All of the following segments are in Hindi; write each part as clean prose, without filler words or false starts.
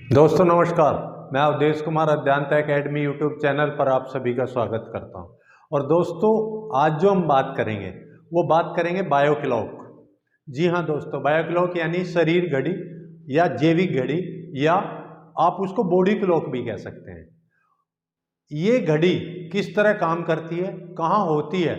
दोस्तों नमस्कार, मैं Awadhesh Kumar Adhyanta academy YouTube channel पर आप सभी का स्वागत करता हूं। और दोस्तों आज जो हम बात करेंगे वो बात करेंगे बायोक्लॉक। जी हाँ दोस्तों, बायोक्लॉक यानी शरीर घड़ी या जैविक घड़ी या आप उसको बॉडी क्लॉक भी कह सकते हैं। ये घड़ी किस तरह काम करती है, कहाँ होती है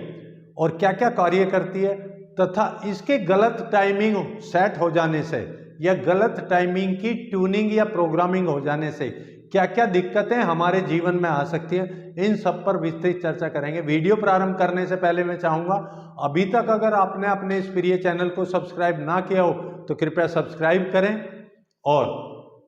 और क्या क्या कार्य करती है, तथा इसके गलत टाइमिंग सेट हो जाने से या गलत टाइमिंग की ट्यूनिंग या प्रोग्रामिंग हो जाने से क्या क्या दिक्कतें हमारे जीवन में आ सकती हैं, इन सब पर विस्तृत चर्चा करेंगे। वीडियो प्रारंभ करने से पहले मैं चाहूँगा, अभी तक अगर आपने अपने इस प्रिय चैनल को सब्सक्राइब ना किया हो तो कृपया सब्सक्राइब करें और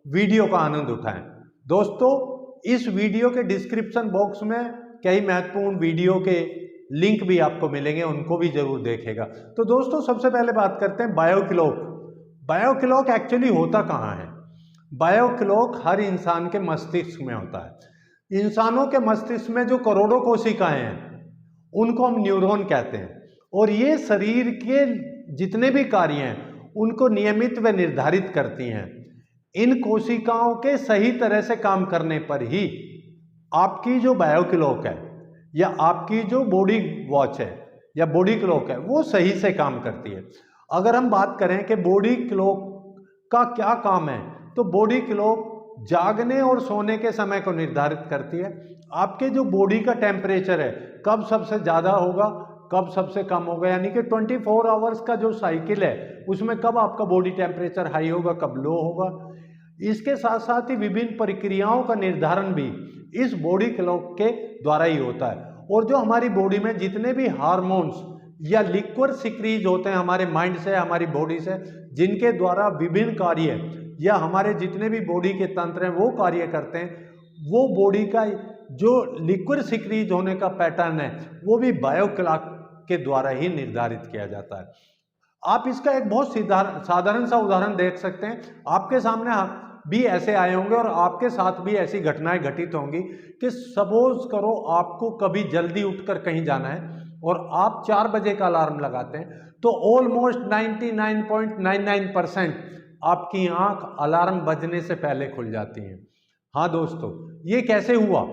वीडियो का आनंद उठाएं। दोस्तों इस वीडियो के डिस्क्रिप्शन बॉक्स में कई महत्वपूर्ण वीडियो के लिंक भी आपको मिलेंगे, उनको भी जरूर देखेगा। तो दोस्तों सबसे पहले बात करते हैं बायोक्लॉक। बायोक्लॉक एक्चुअली होता कहाँ है? बायोक्लॉक हर इंसान के मस्तिष्क में होता है। इंसानों के मस्तिष्क में जो करोड़ों कोशिकाएं हैं उनको हम न्यूरॉन कहते हैं, और ये शरीर के जितने भी कार्य हैं उनको नियमित व निर्धारित करती हैं। इन कोशिकाओं के सही तरह से काम करने पर ही आपकी जो बायोक्लॉक है या आपकी जो बॉडी वॉच है या बॉडी क्लॉक है वो सही से काम करती है। अगर हम बात करें कि बॉडी क्लॉक का क्या काम है, तो बॉडी क्लॉक जागने और सोने के समय को निर्धारित करती है। आपके जो बॉडी का टेम्परेचर है कब सबसे ज़्यादा होगा, कब सबसे कम होगा, यानी कि 24 आवर्स का जो साइकिल है उसमें कब आपका बॉडी टेम्परेचर हाई होगा, कब लो होगा। इसके साथ साथ ही विभिन्न प्रक्रियाओं का निर्धारण भी इस बॉडी क्लॉक के द्वारा ही होता है। और जो हमारी बॉडी में जितने भी हार्मोन्स या लिक्विड सिक्रीज होते हैं हमारे माइंड से, हमारी बॉडी से, जिनके द्वारा विभिन्न कार्य या हमारे जितने भी बॉडी के तंत्र हैं वो कार्य करते हैं, वो बॉडी का जो लिक्विड सिक्रीज होने का पैटर्न है वो भी बायोक्लॉक के द्वारा ही निर्धारित किया जाता है। आप इसका एक बहुत साधारण सा उदाहरण देख सकते हैं। आपके सामने भी ऐसे आए होंगे और आपके साथ भी ऐसी घटनाएं घटित होंगी कि सपोज करो आपको कभी जल्दी उठकर कहीं जाना है और आप 4 बजे का अलार्म लगाते हैं, तो ऑलमोस्ट 99.99% आपकी आंख अलार्म बजने से पहले खुल जाती है। हाँ दोस्तों, ये कैसे हुआ?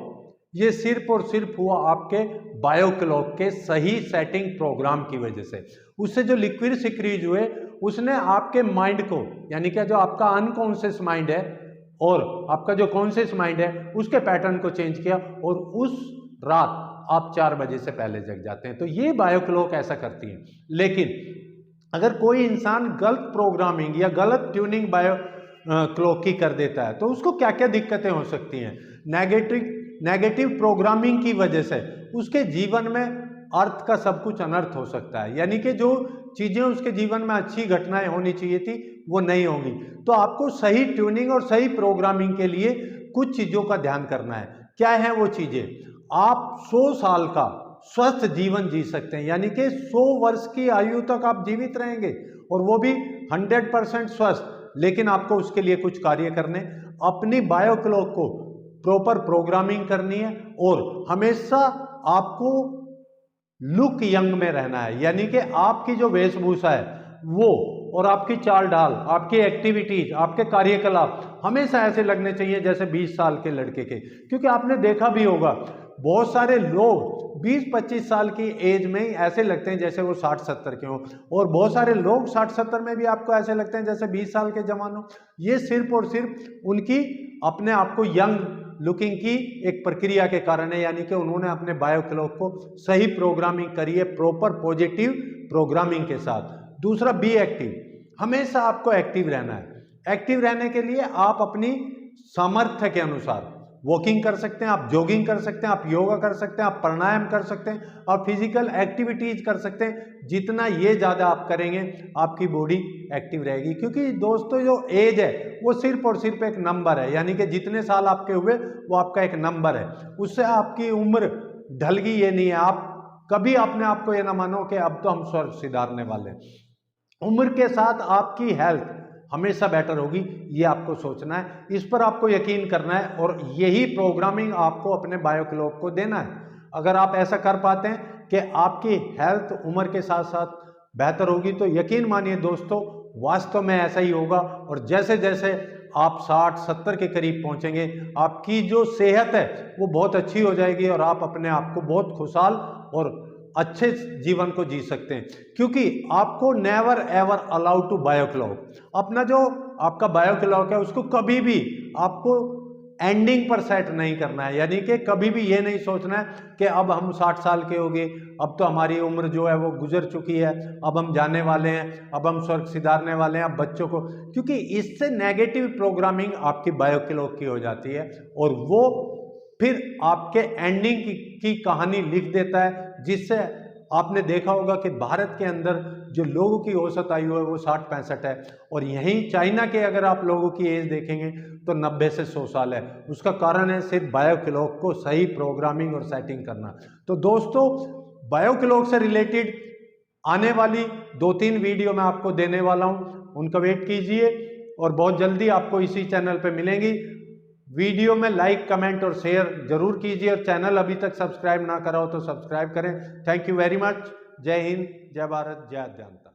ये सिर्फ और सिर्फ हुआ आपके बायोक्लॉक के सही सेटिंग प्रोग्राम की वजह से। उससे जो लिक्विड सिक्रीज हुए उसने आपके माइंड को, यानी कि जो आपका अनकॉन्शियस माइंड है और आपका जो कॉन्शियस माइंड है उसके पैटर्न को चेंज किया और उस रात आप 4 बजे से पहले जग जाते हैं। तो ये बायोक्लॉक ऐसा करती है। लेकिन अगर कोई इंसान गलत प्रोग्रामिंग या गलत ट्यूनिंग बायोक्लॉक की कर देता है तो उसको क्या क्या दिक्कतें हो सकती हैं? नेगेटिव प्रोग्रामिंग की वजह से उसके जीवन में अर्थ का सब कुछ अनर्थ हो सकता है, यानी कि जो चीजें उसके जीवन में अच्छी घटनाएं होनी चाहिए थी वो नहीं होंगी। तो आपको सही ट्यूनिंग और सही प्रोग्रामिंग के लिए कुछ चीजों का ध्यान करना है। क्या है वो चीजें? आप 100 साल का स्वस्थ जीवन जी सकते हैं, यानी कि 100 वर्ष की आयु तक आप जीवित रहेंगे और वो भी 100% स्वस्थ। लेकिन आपको उसके लिए कुछ कार्य करने, अपनी बायोक्लॉक को प्रॉपर प्रोग्रामिंग करनी है और हमेशा आपको लुक यंग में रहना है, यानी कि आपकी जो वेशभूषा है वो और आपकी चाल ढाल, आपकी एक्टिविटीज, आपके कार्यकलाप हमेशा ऐसे लगने चाहिए जैसे 20 साल के लड़के के। क्योंकि आपने देखा भी होगा बहुत सारे लोग 20-25 साल की एज में ही ऐसे लगते हैं जैसे वो 60-70 के हों, और बहुत सारे लोग 60-70 में भी आपको ऐसे लगते हैं जैसे 20 साल के जवान हो। ये सिर्फ और सिर्फ उनकी अपने आप को यंग लुकिंग की एक प्रक्रिया के कारण है, यानी कि उन्होंने अपने बायोक्लॉक को सही प्रोग्रामिंग करी है, प्रॉपर पॉजिटिव प्रोग्रामिंग के साथ। दूसरा, बी एक्टिव। हमेशा आपको एक्टिव रहना है। एक्टिव रहने के लिए आप अपनी सामर्थ्य के अनुसार वॉकिंग कर सकते हैं, आप जॉगिंग कर सकते हैं, आप योगा कर सकते हैं, आप प्राणायाम कर सकते हैं, आप फिजिकल एक्टिविटीज कर सकते हैं। जितना ये ज़्यादा आप करेंगे आपकी बॉडी एक्टिव रहेगी। क्योंकि दोस्तों जो एज है वो सिर्फ और सिर्फ एक नंबर है, यानी कि जितने साल आपके हुए वो आपका एक नंबर है, उससे आपकी उम्र ढल गई ये नहीं है। आप कभी अपने आप को ये ना मानो कि अब तो हम स्वर्ग सिधारने वाले हैं। उम्र के साथ आपकी हेल्थ हमेशा बेटर होगी, ये आपको सोचना है, इस पर आपको यकीन करना है और यही प्रोग्रामिंग आपको अपने बायोक्लॉक को देना है। अगर आप ऐसा कर पाते हैं कि आपकी हेल्थ उम्र के साथ साथ बेहतर होगी तो यकीन मानिए दोस्तों वास्तव में ऐसा ही होगा। और जैसे जैसे आप 60-70 के करीब पहुंचेंगे। आपकी जो सेहत है वो बहुत अच्छी हो जाएगी और आप अपने आप को बहुत खुशहाल और अच्छे जीवन को जी सकते हैं, क्योंकि आपको never ever allow to bio clock, अपना जो आपका बायो क्लॉक है उसको कभी भी आपको एंडिंग पर सेट नहीं करना है। यानी कि कभी भी ये नहीं सोचना है कि अब हम 60 साल के हो गए, अब तो हमारी उम्र जो है वो गुजर चुकी है, अब हम जाने वाले हैं, अब हम स्वर्ग सिधारने वाले हैं, अब बच्चों को, क्योंकि इससे नेगेटिव प्रोग्रामिंग आपकी बायो क्लॉक की हो जाती है और वो फिर आपके एंडिंग की कहानी लिख देता है। जिससे आपने देखा होगा कि भारत के अंदर जो लोगों की औसत आयु है वो 60-65 है, और यहीं चाइना के अगर आप लोगों की एज देखेंगे तो 90 से 100 साल है। उसका कारण है सिर्फ बायो क्लॉक को सही प्रोग्रामिंग और सेटिंग करना। तो दोस्तों, बायो क्लॉक से रिलेटेड आने वाली 2-3 वीडियो मैं आपको देने वाला हूं, उनका वेट कीजिए और बहुत जल्दी आपको इसी चैनल पे मिलेंगी। वीडियो में लाइक, कमेंट और शेयर जरूर कीजिए, और चैनल अभी तक सब्सक्राइब ना करा हो तो सब्सक्राइब करें। Thank you very much. जय हिंद, जय भारत, जय जनता।